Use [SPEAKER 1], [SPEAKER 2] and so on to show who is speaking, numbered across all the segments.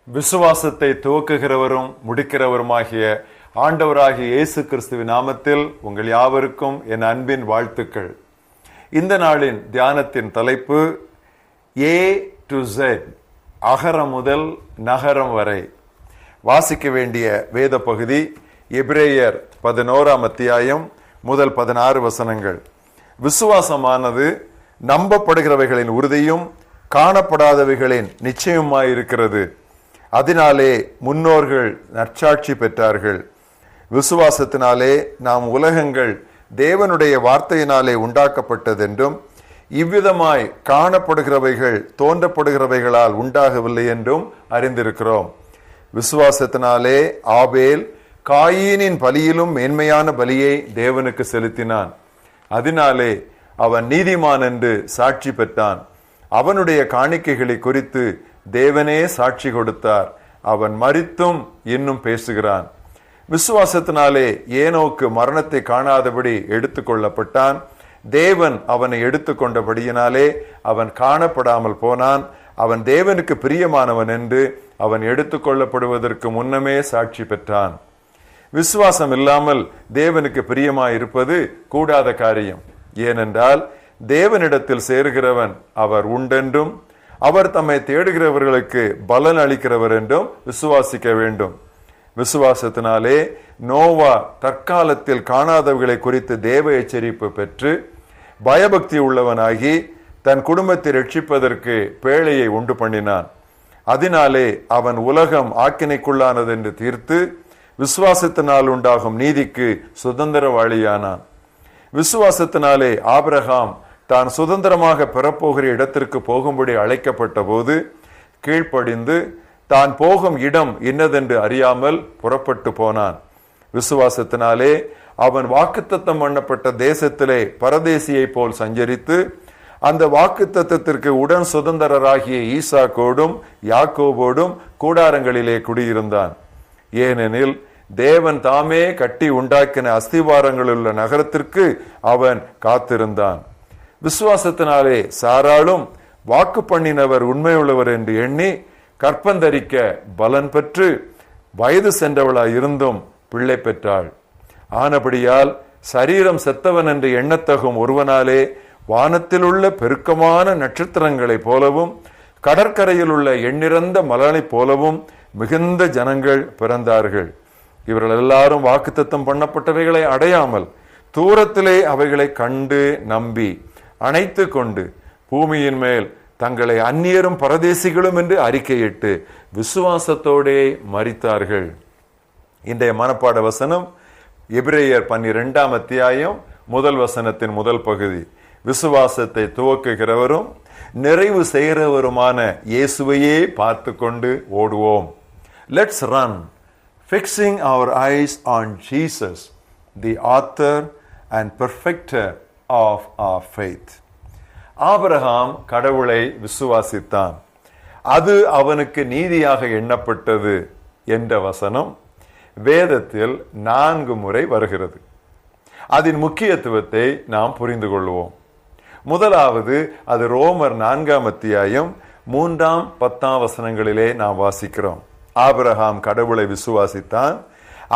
[SPEAKER 1] விசுவாசத்தை துவக்குகிறவரும் முடிக்கிறவருமாகிய ஆண்டவராகிய இயேசு கிறிஸ்துவின் நாமத்தில் உங்கள் யாவருக்கும் என் அன்பின் வாழ்த்துக்கள். இந்த நாளின் தியானத்தின் தலைப்பு A to Z, அகரம் முதல் நகரம் வரை. வாசிக்க வேண்டிய வேத பகுதி எபிரேயர் 11ஆம் அத்தியாயம் முதல் 16 வசனங்கள். விசுவாசமானது நம்பப்படுகிறவைகளின் உறுதியும் காணப்படாதவைகளின் நிச்சயமாயிருக்கிறது. அதனாலே முன்னோர்கள் நற்சாட்சி பெற்றார்கள். விசுவாசத்தினாலே நாம் உலகங்கள் தேவனுடைய வார்த்தையினாலே உண்டாக்கப்பட்டதென்றும் இவ்விதமாய் காணப்படுகிறவைகள் தோன்றப்படுகிறவைகளால் உண்டாகவில்லை என்றும் அறிந்திருக்கிறோம். விசுவாசத்தினாலே ஆபேல் காயீனின் பலியிலும் மேன்மையான பலியை தேவனுக்கு செலுத்தினான். அதனாலே அவன் நீதிமான் என்று சாட்சி பெற்றான். அவனுடைய காணிக்கைகளை குறித்து தேவனே சாட்சி கொடுத்தார். அவன் மரித்தும் இன்னும் பேசுகிறான். விசுவாசத்தினாலே ஏனோக்கு மரணத்தை காணாதபடி எடுத்துக்கொள்ளப்பட்டான். தேவன் அவனை எடுத்துக்கொண்டபடியினாலே அவன் காணப்படாமல் போனான். அவன் தேவனுக்கு பிரியமானவன் என்று அவன் எடுத்துக்கொள்ளப்படுவதற்கு முன்னமே சாட்சி பெற்றான். விசுவாசம் இல்லாமல் தேவனுக்கு பிரியமாயிருப்பது கூடாத காரியம். ஏனென்றால் தேவனிடத்தில் சேருகிறவன் அவர் உண்டென்றும் அவர் தம்மை தேடுகிறவர்களுக்கு பலன் அளிக்கிறவர் என்றும் விசுவாசிக்க வேண்டும். விசுவாசத்தினாலே நோவா தற்காலத்தில் காணாதவர்களை குறித்து தேவ எச்சரிப்பு பெற்று பயபக்தி உள்ளவனாகி தன் குடும்பத்தை ரட்சிப்பதற்கு பேழையை உண்டு பண்ணினான். அதனாலே அவன் உலகம் ஆக்கினைக்குள்ளானது என்று தீர்த்து விசுவாசத்தினால் உண்டாகும் நீதிக்கு சுதந்திரவாளியானான். விசுவாசத்தினாலே ஆபிரகாம் தான் சுதந்திரமாக பெறப்போகிற இடத்திற்கு போகும்படி அழைக்கப்பட்ட போது கீழ்ப்படிந்து தான் போகும் இடம் இன்னதென்று அறியாமல் புறப்பட்டு போனான். விசுவாசத்தினாலே அவன் வாக்குத்தத்தம் பண்ணப்பட்ட தேசத்திலே பரதேசியை போல் சஞ்சரித்து அந்த வாக்குத்தத்தத்திற்கு உடன் சுதந்திரராகிய ஈசாக்கோடும் யாக்கோபோடும் கூடாரங்களிலே குடியிருந்தான். ஏனெனில் தேவன் தாமே கட்டி உண்டாக்கின அஸ்திவாரங்கள் உள்ள நகரத்திற்கு அவன் காத்திருந்தான். விசுவாசத்தினாலே சாராளும் வாக்கு பண்ணினவர் உண்மையுள்ளவர் என்று எண்ணி கற்பந்தரிக்க பலன் பெற்று வயது சென்றவளாய் இருந்தும் பிள்ளை பெற்றாள். ஆனபடியால் சரீரம் செத்தவன் என்று எண்ணத்தகும் ஒருவனாலே வானத்தில் உள்ள பெருக்கமான நட்சத்திரங்களைப் போலவும் கடற்கரையில் உள்ள எண்ணிறந்த மலரைப் போலவும் மிகுந்த ஜனங்கள் பிறந்தார்கள். இவர்கள் எல்லாரும் வாக்குத்தத்தம் பண்ணப்பட்டவைகளை அடையாமல் தூரத்திலே அவைகளை கண்டு நம்பி அணைத்து கொண்டு பூமியின் மேல் தங்களை அந்நியரும் பரதேசிகளும் என்று அறிக்கையிட்டு விசுவாசத்தோடே மரித்தார்கள். இன்றைய மனப்பாட வசனம் எபிரேயர் 12ஆம் அத்தியாயம் முதல் வசனத்தின் முதல் பகுதி. விசுவாசத்தை துவக்குகிறவரும் நிறைவு செய்கிறவருமான இயேசுவையே பார்த்து கொண்டு ஓடுவோம். Let's run, fixing our eyes on Jesus, the author and perfecter of our faith. Abraham கடவுளை விசுவாசித்தான், அது அவனுக்கு நீதியாக எண்ணப்பட்டது என்ற வசனம் வேதத்தில் 4 முறை வருகிறது. அதன் முக்கியத்துவத்தை நாம் புரிந்து கொள்வோம். முதலாவது அது ரோமர் 4ஆம் அத்தியாயம் 3ஆம் 10ஆம் வசனங்களிலே நாம் வாசிக்கிறோம். ஆபிரகாம் கடவுளை விசுவாசித்தான்,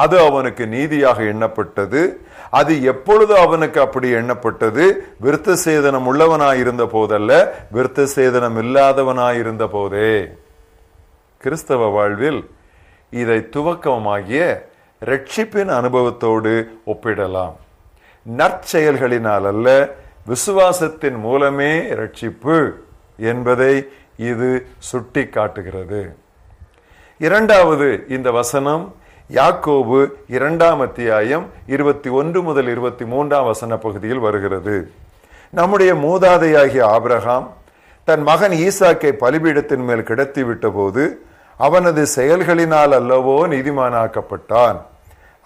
[SPEAKER 1] அது அவனுக்கு நீதியாக எண்ணப்பட்டது. அது எப்பொழுது அவனுக்கு அப்படி எண்ணப்பட்டது? விருத்த சேதனம் உள்ளவனாயிருந்த போதல்ல, விருத்த சேதனம் இல்லாதவனாயிருந்த போதே. கிறிஸ்தவ வாழ்வில் இதை துவக்கமாகிய ரட்சிப்பின் அனுபவத்தோடு ஒப்பிடலாம். நற்செயல்களினால் அல்ல, விசுவாசத்தின் மூலமே ரட்சிப்பு என்பதை இது சுட்டி காட்டுகிறது. இரண்டாவது இந்த வசனம் யாக்கோபு 2ஆம் அத்தியாயம் 21 முதல் 23ஆம் வசன பகுதியில் வருகிறது. நம்முடைய மூதாதையாகிய ஆபிரகாம் தன் மகன் ஈசாக்கை பலிபீடத்தின் மேல் கிடத்தி விட்ட போது அவனது செயல்களினால் அல்லவோ நீதிமானாக்கப்பட்டான்.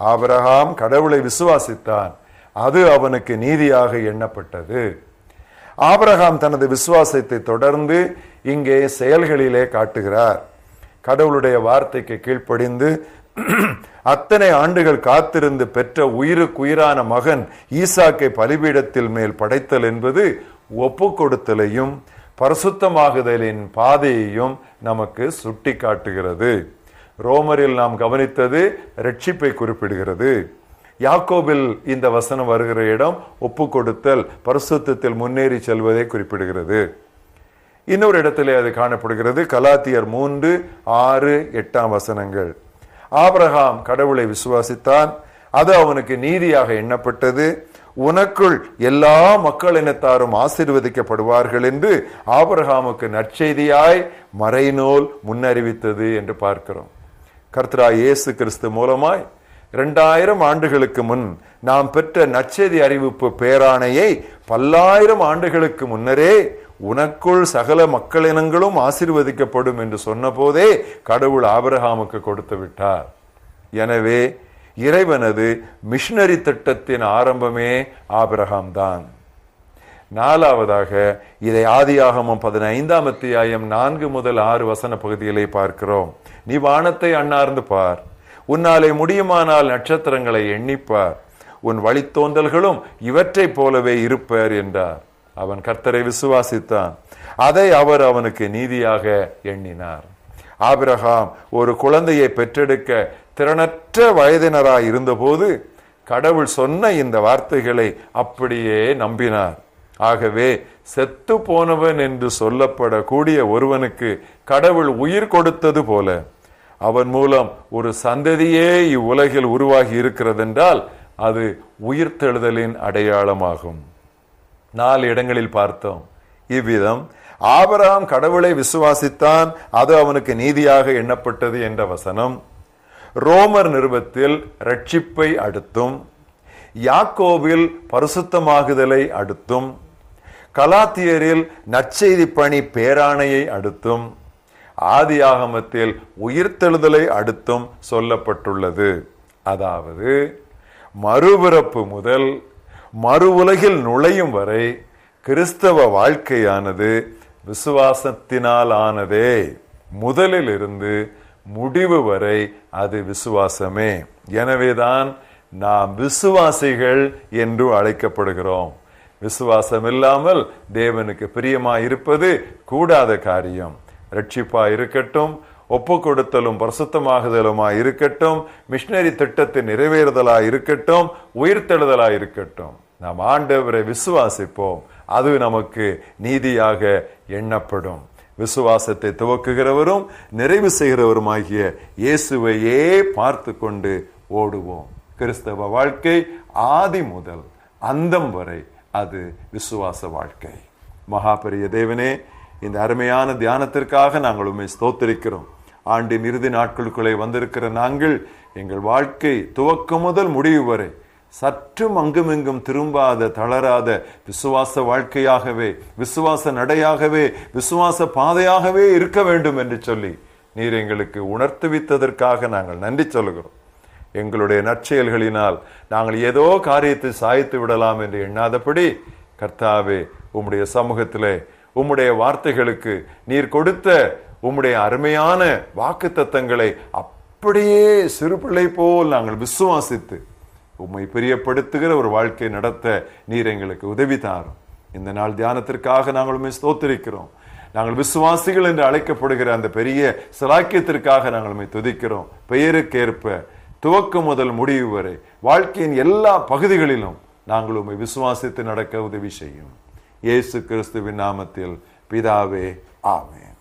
[SPEAKER 1] ஆபிரகாம் கடவுளை விசுவாசித்தான், அது அவனுக்கு நீதியாக எண்ணப்பட்டது. ஆபிரகாம் தனது விசுவாசத்தை தொடர்ந்து இங்கே செயல்களிலே காட்டுகிறார். கடவுளுடைய வார்த்தைக்கு கீழ்ப்படிந்து அத்தனை ஆண்டுகள் காத்திருந்து பெற்ற உயிருக்குயிரான மகன் ஈசாக்கை பலிபீடத்தில் மேல் படைத்தல் என்பது ஒப்பு கொடுத்தலையும் பரிசுத்தமாகுதலின் பாதையையும் நமக்கு சுட்டி காட்டுகிறது. ரோமரில் நாம் கவனித்தது ரட்சிப்பை குறிப்பிடுகிறது. யாக்கோபில் இந்த வசனம் வருகிற இடம் ஒப்பு கொடுத்தல், பரிசுத்தத்தில் முன்னேறி செல்வதை குறிப்பிடுகிறது. இன்னொரு இடத்திலே அது காணப்படுகிறது. கலாத்தியர் 3:6-8 வசனங்கள். ஆபிரகாம் கடவுளை விசுவாசித்தான், அது அவனுக்கு நீதியாக எண்ணப்பட்டது. உனக்குள் எல்லா மக்கள் இனத்தாரும் ஆசீர்வதிக்கப்படுவார்கள் என்று ஆபிரகாமுக்கு நற்செய்தியாய் மறைநூல் முன்னறிவித்தது என்று பார்க்கிறோம். கர்த்தராகிய இயேசு கிறிஸ்து மூலமாய் 2000 ஆண்டுகளுக்கு முன் நாம் பெற்ற நற்செய்தி அறிவிப்பு பேராணையை 1000 ஆண்டுகளுக்கு முன்னரே உனக்குள் சகல மக்களினங்களும் ஆசீர்வதிக்கப்படும் என்று சொன்ன போதே கடவுள் ஆபிரகாமுக்கு கொடுத்து விட்டார். எனவே இறைவனது மிஷனரி திட்டத்தின் ஆரம்பமே ஆபிரகாம் தான். 4வதாக இதை ஆதியாகமம் 15ஆம் அத்தியாயம் 4-6 வசன பகுதிகளை பார்க்கிறோம். நீ வானத்தை அண்ணார்ந்து பார், உன்னாலே முடியுமானால் நட்சத்திரங்களை எண்ணிப்பார், உன் வழித்தோன்றல்களும் இவற்றை போலவே இருப்பர் என்றார். அவன் கர்த்தரை விசுவாசித்தான், அதை அவர் அவனுக்கு நீதியாக எண்ணினார். ஆபிரகாம் ஒரு குழந்தையை பெற்றெடுக்க திறனற்ற வயதினராய் இருந்தபோது கடவுள் சொன்ன இந்த வார்த்தைகளை அப்படியே நம்பினார். ஆகவே செத்து போனவன் என்று சொல்லப்படக்கூடிய ஒருவனுக்கு கடவுள் உயிர் கொடுத்தது போல அவன் மூலம் ஒரு சந்ததியே இவ்வுலகில் உருவாகி இருக்கிறது என்றால் அது உயிர்த்தெழுதலின் அடையாளமாகும். 4 இடங்களில் பார்த்தோம். இவ்விதம் ஆபிரகாம் கடவுளை விசுவாசித்தான், அது அவனுக்கு நீதியாக எண்ணப்பட்டது என்ற வசனம் ரோமர் நிருபத்தில் ரட்சிப்பை அடுத்தும், யாக்கோபில் பரிசுத்தமாகுதலை அடுத்தும், கலாத்தியரில் நற்செய்தி பணி பேராணையை அடுத்தும், ஆதியாகமத்தில் உயிர்த்தெழுதலை அடுத்தும் சொல்லப்பட்டுள்ளது. அதாவது மறுபிறப்பு முதல் மறு உலகில் நுழையும் வரை கிறிஸ்தவ வாழ்க்கையானது விசுவாசத்தினால் ஆனதே. முதலில் இருந்து முடிவு வரை அது விசுவாசமே. எனவேதான் நாம் விசுவாசிகள் என்று அழைக்கப்படுகிறோம். விசுவாசம் இல்லாமல் தேவனுக்கு பிரியமாய் இருப்பது கூடாத காரியம். ரட்சிப்பா இருக்கட்டும், ஒப்பு கொடுத்தலும் பரிசுத்தமாகுதலுமாய் இருக்கட்டும், மிஷனரி திட்டத்தின் நிறைவேறுதலாய் இருக்கட்டும், உயிர்த்தெழுதலாய் இருக்கட்டும், நாம் ஆண்டவரை விசுவாசிப்போம், அது நமக்கு நீதியாக எண்ணப்படும். விசுவாசத்தை துவக்குகிறவரும் நிறைவு செய்கிறவருமாகிய இயேசுவையே பார்த்து கொண்டு ஓடுவோம். கிறிஸ்தவ வாழ்க்கை ஆதி முதல் அந்தம் வரை அது விசுவாச வாழ்க்கை. மகாபெரிய தேவனே, இந்த அருமையான தியானத்திற்காக நாங்கள் உம்மை ஸ்தோத்திரிக்கிறோம். ஆண்டின் இறுதி நாட்களுக்குள்ளே வந்திருக்கிற நாங்கள் எங்கள் வாழ்க்கை துவக்கம் முதல் முடிவு வரை சற்றும் அங்குமெங்கும் திரும்பாத தளராத விசுவாச வாழ்க்கையாகவே, விசுவாச நடையாகவே, விசுவாச பாதையாகவே இருக்க வேண்டும் என்று சொல்லி நீர் எங்களுக்கு உணர்த்துவித்ததற்காக நாங்கள் நன்றி சொல்கிறோம். எங்களுடைய நற்செயல்களினால் நாங்கள் ஏதோ காரியத்தை சாய்த்து விடலாம் என்று எண்ணாதபடி கர்த்தாவே, உம்முடைய சமூகத்திலே உம்முடைய வார்த்தைகளுக்கு நீர் கொடுத்த உம்முடைய அருமையான வாக்குத்தத்தங்களை அப்படியே சிறு பிள்ளை போல் நாங்கள் விசுவாசித்து உம்மை பிரியப்படுத்துகிற ஒரு வாழ்க்கை நடத்த நீர் எங்களுக்கு உதவி தாரும். இந்த நாள் தியானத்திற்காக நாங்கள் உம்மை ஸ்தோத்திரிக்கிறோம். நாங்கள் விசுவாசிகள் என்று அழைக்கப்படுகிற அந்த பெரிய சிலாக்கியத்திற்காக நாங்கள் உம்மை துதிக்கிறோம். பெயருக்கேற்ப துவக்கம் முதல் முடிவு வரை வாழ்க்கையின் எல்லா பகுதிகளிலும் நாங்கள் உம்மை விசுவாசித்து நடக்க உதவி செய்யும். இயேசு கிறிஸ்துவின் நாமத்தில் பிதாவே, ஆமென்.